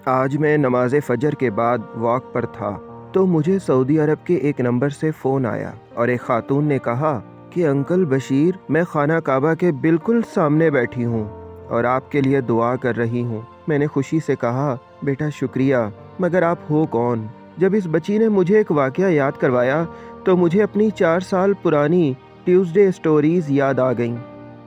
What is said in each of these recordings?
آج میں نماز فجر کے بعد واک پر تھا تو مجھے سعودی عرب کے ایک نمبر سے فون آیا اور ایک خاتون نے کہا کہ انکل بشیر، میں خانہ کعبہ کے بالکل سامنے بیٹھی ہوں اور آپ کے لیے دعا کر رہی ہوں۔ میں نے خوشی سے کہا، بیٹا شکریہ، مگر آپ ہو کون؟ جب اس بچی نے مجھے ایک واقعہ یاد کروایا تو مجھے اپنی 4 سال پرانی ٹیوزڈے سٹوریز یاد آ گئیں۔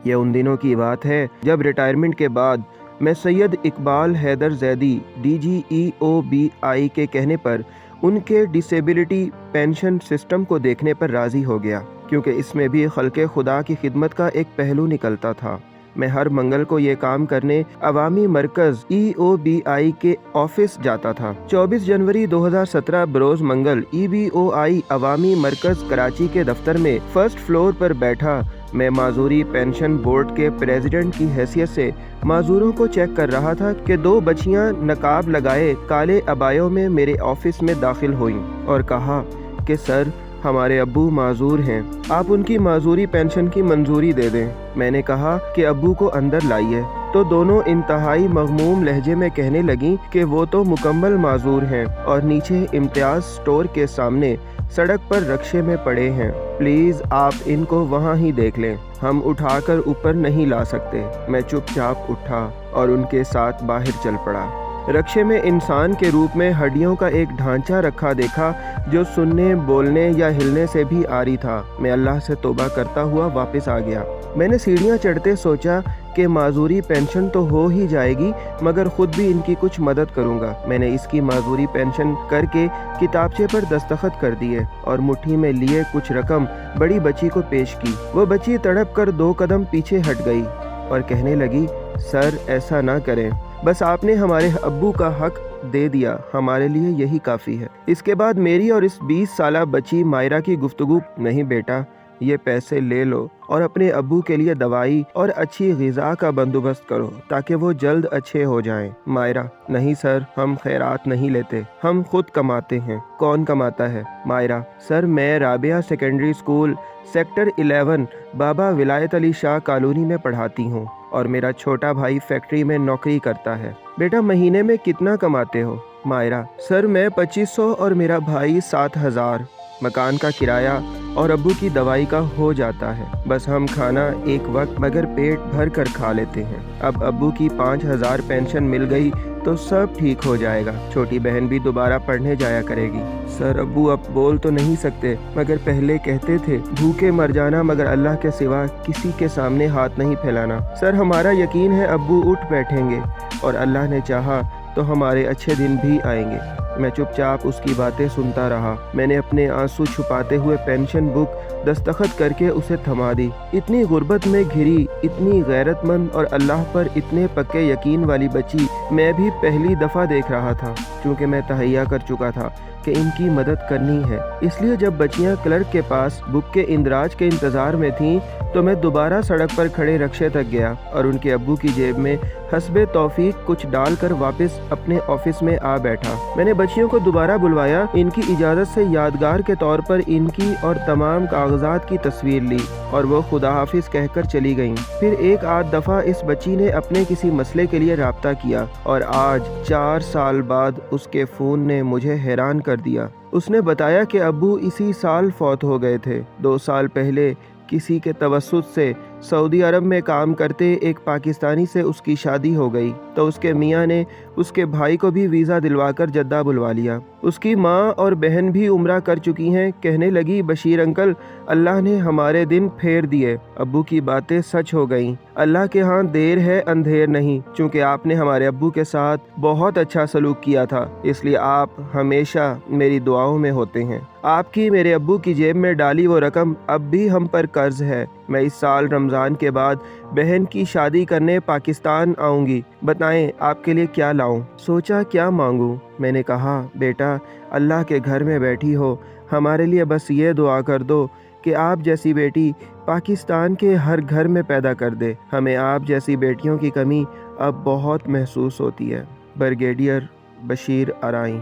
یہ ان دنوں کی بات ہے جب ریٹائرمنٹ کے بعد میں سید اقبال حیدر زیدی DGEOBI کے کہنے پر ان کے ڈسیبلٹی پینشن سسٹم کو دیکھنے پر راضی ہو گیا، کیونکہ اس میں بھی خلق خدا کی خدمت کا ایک پہلو نکلتا تھا۔ میں ہر منگل کو یہ کام کرنے عوامی مرکز EOBI کے آفس جاتا تھا۔ 24 جنوری 2017 بروز منگل EBOI عوامی مرکز کراچی کے دفتر میں فرسٹ فلور پر بیٹھا میں معذوری پینشن بورڈ کے پریزیڈنٹ کی حیثیت سے معذوروں کو چیک کر رہا تھا کہ 2 بچیاں نقاب لگائے کالے عبایوں میں میرے آفس میں داخل ہوئیں اور کہا کہ سر، ہمارے ابو معذور ہیں، آپ ان کی معذوری پینشن کی منظوری دے دیں۔ میں نے کہا کہ ابو کو اندر لائیے، تو دونوں انتہائی مغموم لہجے میں کہنے لگیں کہ وہ تو مکمل معذور ہیں اور نیچے امتیاز سٹور کے سامنے سڑک پر رکشے میں پڑے ہیں، پلیز آپ ان کو وہاں ہی دیکھ لیں، ہم اٹھا کر اوپر نہیں لا سکتے۔ میں چپ چاپ اٹھا اور ان کے ساتھ باہر چل پڑا۔ رکشے میں انسان کے روپ میں ہڈیوں کا ایک ڈھانچہ رکھا دیکھا جو سننے، بولنے یا ہلنے سے بھی عاری تھا۔ میں اللہ سے توبہ کرتا ہوا واپس آ گیا۔ میں نے سیڑھیاں چڑھتے سوچا کہ معذوری پینشن تو ہو ہی جائے گی، مگر خود بھی ان کی کچھ مدد کروں گا۔ میں نے اس کی معذوری پینشن کر کے کتابچے پر دستخط کر دیے اور مٹھی میں لیے کچھ رقم بڑی بچی کو پیش کی۔ وہ بچی تڑپ کر 2 قدم پیچھے ہٹ گئی اور کہنے لگی، سر ایسا نہ کریں، بس آپ نے ہمارے ابو کا حق دے دیا، ہمارے لیے یہی کافی ہے۔ اس کے بعد میری اور اس 20 سالہ بچی مائرہ کی گفتگو، نہیں بیٹا، یہ پیسے لے لو اور اپنے ابو کے لیے دوائی اور اچھی غذا کا بندوبست کرو تاکہ وہ جلد اچھے ہو جائیں۔ مائرہ، نہیں سر، ہم خیرات نہیں لیتے، ہم خود کماتے ہیں۔ کون کماتا ہے؟ مائرہ، سر میں رابعہ سیکنڈری اسکول سیکٹر 11 بابا ولایت علی شاہ کالونی میں پڑھاتی ہوں اور میرا چھوٹا بھائی فیکٹری میں نوکری کرتا ہے۔ بیٹا مہینے میں کتنا کماتے ہو؟ مائرہ، سر میں 2500 اور میرا بھائی 7000۔ مکان کا کرایہ اور ابو کی دوائی کا ہو جاتا ہے، بس ہم کھانا ایک وقت مگر پیٹ بھر کر کھا لیتے ہیں۔ اب ابو کی 5000 پینشن مل گئی تو سب ٹھیک ہو جائے گا، چھوٹی بہن بھی دوبارہ پڑھنے جایا کرے گی۔ سر ابو اب بول تو نہیں سکتے، مگر پہلے کہتے تھے بھوکے مر جانا مگر اللہ کے سوا کسی کے سامنے ہاتھ نہیں پھیلانا۔ سر ہمارا یقین ہے ابو اٹھ بیٹھیں گے اور اللہ نے چاہا تو ہمارے اچھے دن بھی آئیں گے۔ میں چپ چاپ اس کی باتیں سنتا رہا۔ میں نے اپنے آنسو چھپاتے ہوئے پینشن بک دستخط کر کے اسے تھما دی۔ اتنی غربت میں گھری، اتنی غیرت مند اور اللہ پر اتنے پکے یقین والی بچی میں بھی پہلی دفعہ دیکھ رہا تھا، چونکہ میں تہیہ کر چکا تھا کہ ان کی مدد کرنی ہے۔ اس لیے جب بچیاں کلرک کے پاس بک کے اندراج کے انتظار میں تھیں تو میں دوبارہ سڑک پر کھڑے رکشے تک گیا اور ان کے ابو کی جیب میں حسب توفیق کچھ ڈال کر واپس اپنے آفس میں آ بیٹھا۔ میں نے بچیوں کو دوبارہ بلوایا، ان کی اجازت سے یادگار کے طور پر ان کی اور تمام کاغذات کی تصویر لی اور وہ خدا حافظ کہہ کر چلی گئیں۔ پھر ایک آدھ دفعہ اس بچی نے اپنے کسی مسئلے کے لیے رابطہ کیا اور آج 4 سال بعد اس کے فون نے مجھے حیران کر دیا۔ اس نے بتایا کہ ابو اسی سال فوت ہو گئے تھے۔ 2 سال پہلے کسی کے توسط سے سعودی عرب میں کام کرتے ایک پاکستانی سے اس کی شادی ہو گئی تو اس کے میاں نے اس کے بھائی کو بھی ویزا دلوا کر جدہ بلوا لیا۔ اس کی ماں اور بہن بھی عمرہ کر چکی ہیں۔ کہنے لگی، بشیر انکل، اللہ نے ہمارے دن پھیر دیے، ابو کی باتیں سچ ہو گئیں۔ اللہ کے ہاں دیر ہے اندھیر نہیں، چونکہ آپ نے ہمارے ابو کے ساتھ بہت اچھا سلوک کیا تھا، اس لیے آپ ہمیشہ میری دعاؤں میں ہوتے ہیں۔ آپ کی میرے ابو کی جیب میں ڈالی وہ رقم اب بھی ہم پر قرض ہے۔ میں اس سال رمضان کے بعد بہن کی شادی کرنے پاکستان آؤں گی، بتائیں آپ کے لیے کیا لاؤں؟ سوچا کیا مانگوں؟ میں نے کہا، بیٹا اللہ کے گھر میں بیٹھی ہو، ہمارے لیے بس یہ دعا کر دو کہ آپ جیسی بیٹی پاکستان کے ہر گھر میں پیدا کر دے، ہمیں آپ جیسی بیٹیوں کی کمی اب بہت محسوس ہوتی ہے۔ بریگیڈیئر بشیر ارائیں۔